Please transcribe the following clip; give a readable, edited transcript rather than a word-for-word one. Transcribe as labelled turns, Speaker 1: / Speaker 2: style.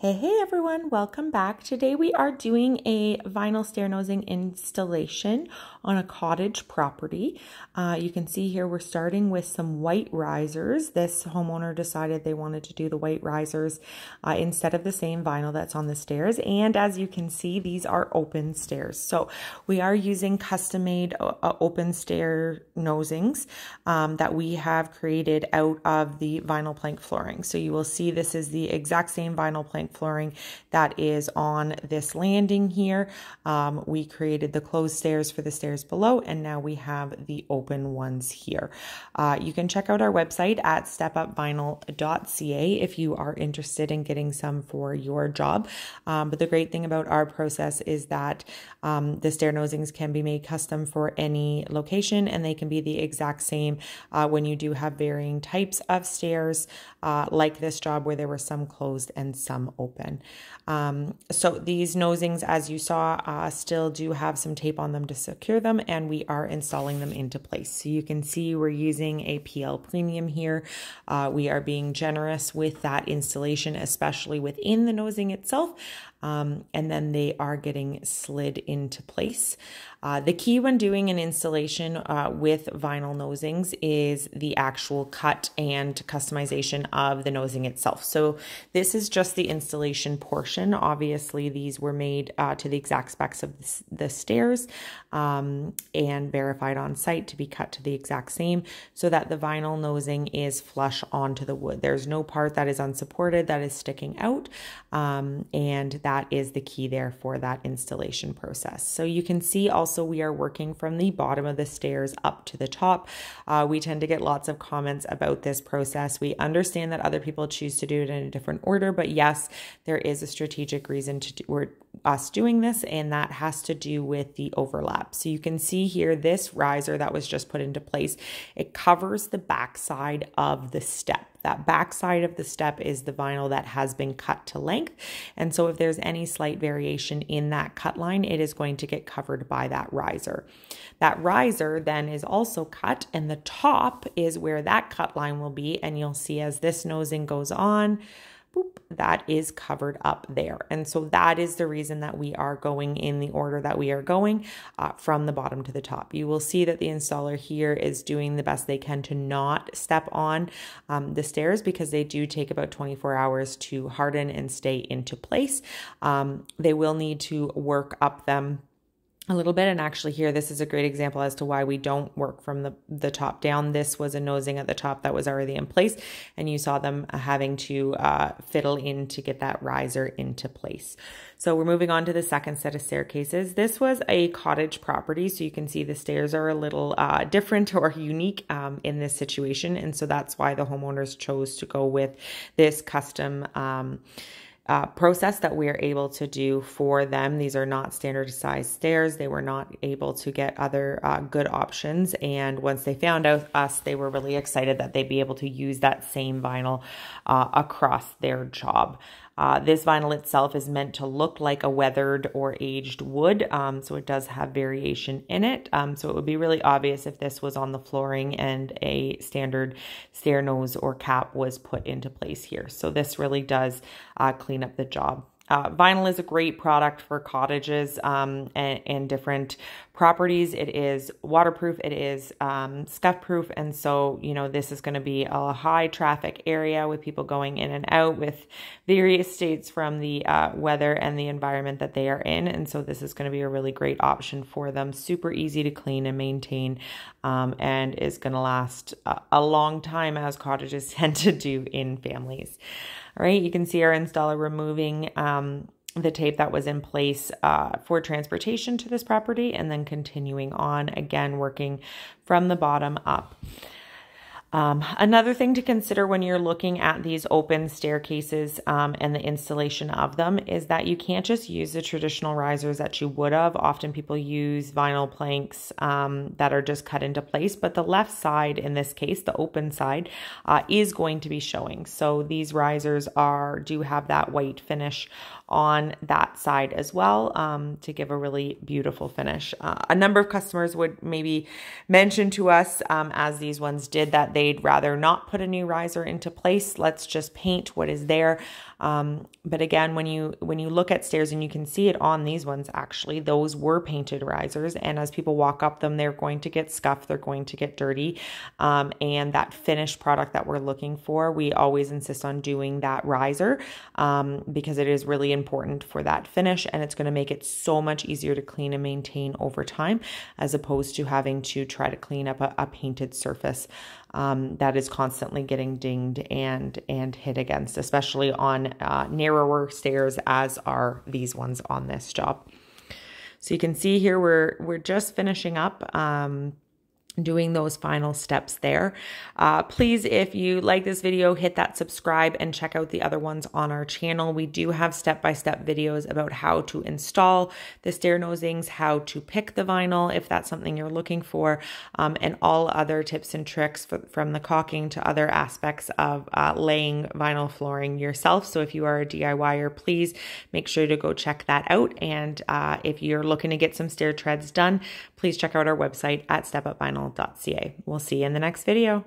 Speaker 1: Hey everyone, welcome back. Today we are doing a vinyl stair nosing installation on a cottage property. You can see here we're starting with some white risers. This homeowner decided they wanted to do the white risers instead of the same vinyl that's on the stairs. And as you can see, these are open stairs. So we are using custom-made open stair nosings that we have created out of the vinyl plank flooring. So you will see this is the exact same vinyl plank flooring that is on this landing here. We created the closed stairs for the stairs below, and now we have the open ones here. You can check out our website at stepupvinyl.ca if you are interested in getting some for your job. But the great thing about our process is that the stair nosings can be made custom for any location, and they can be the exact same when you do have varying types of stairs, like this job where there were some closed and some open. So these nosings, as you saw, still do have some tape on them to secure them, and we are installing them into place. So you can see we're using a PL Premium here. We are being generous with that installation, especially within the nosing itself. And then they are getting slid into place. The key when doing an installation with vinyl nosings is the actual cut and customization of the nosing itself. So this is just the installation portion. Obviously, these were made to the exact specs of the stairs and verified on site to be cut to the exact same so that the vinyl nosing is flush onto the wood. There's no part that is unsupported that is sticking out, and that is the key there for that installation process. So you can see also we are working from the bottom of the stairs up to the top. We tend to get lots of comments about this process. We understand that other people choose to do it in a different order, but yes, there is a strategic reason to us doing this, and that has to do with the overlap. So you can see here this riser that was just put into place, it covers the backside of the step. That backside of the step is the vinyl that has been cut to length. And so if there's any slight variation in that cut line, it is going to get covered by that riser. That riser then is also cut, and the top is where that cut line will be. And you'll see as this nosing goes on, boop, that is covered up there. And so that is the reason that we are going in the order that we are going from the bottom to the top. You will see that the installer here is doing the best they can to not step on the stairs because they do take about 24 hours to harden and stay into place. They will need to work up them a little bit, and actually here this is a great example as to why we don't work from the top down. This was a nosing at the top that was already in place, and you saw them having to fiddle in to get that riser into place. So we're moving on to the second set of staircases. This was a cottage property, so you can see the stairs are a little different or unique in this situation, and so that's why the homeowners chose to go with this custom process that we are able to do for them. These are not standardized stairs. They were not able to get other good options. And once they found out us, they were really excited that they'd be able to use that same vinyl across their job. This vinyl itself is meant to look like a weathered or aged wood, so it does have variation in it. So it would be really obvious if this was on the flooring and a standard stair nose or cap was put into place here. So this really does clean up the job. Vinyl is a great product for cottages and different properties. It is waterproof, it is scuff proof, and so, you know, this is going to be a high traffic area with people going in and out with various states from the weather and the environment that they are in, and so this is going to be a really great option for them. Super easy to clean and maintain, and is going to last a long time, as cottages tend to do in families. All right, you can see our installer removing the tape that was in place for transportation to this property, and then continuing on, again, working from the bottom up. Another thing to consider when you're looking at these open staircases and the installation of them is that you can't just use the traditional risers that you would have. Often people use vinyl planks that are just cut into place, but the left side, in this case, the open side, is going to be showing. So these risers do have that white finish on that side as well to give a really beautiful finish. A number of customers would maybe mention to us, as these ones did, that they'd rather not put a new riser into place. Let's just paint what is there. But again, when you look at stairs, and you can see it on these ones, actually, those were painted risers. And as people walk up them, they're going to get scuffed, they're going to get dirty. And that finished product that we're looking for, we always insist on doing that riser because it is really important for that finish, and it's going to make it so much easier to clean and maintain over time, as opposed to having to try to clean up a painted surface that is constantly getting dinged and hit against, especially on narrower stairs as are these ones on this job. So you can see here we're just finishing up doing those final steps there. Please, if you like this video, hit that subscribe and check out the other ones on our channel. We do have step-by-step videos about how to install the stair nosings, how to pick the vinyl if that's something you're looking for, and all other tips and tricks from the caulking to other aspects of laying vinyl flooring yourself. So if you are a DIYer, please make sure to go check that out. And if you're looking to get some stair treads done, please check out our website at stepupvinyl.ca. We'll see you in the next video.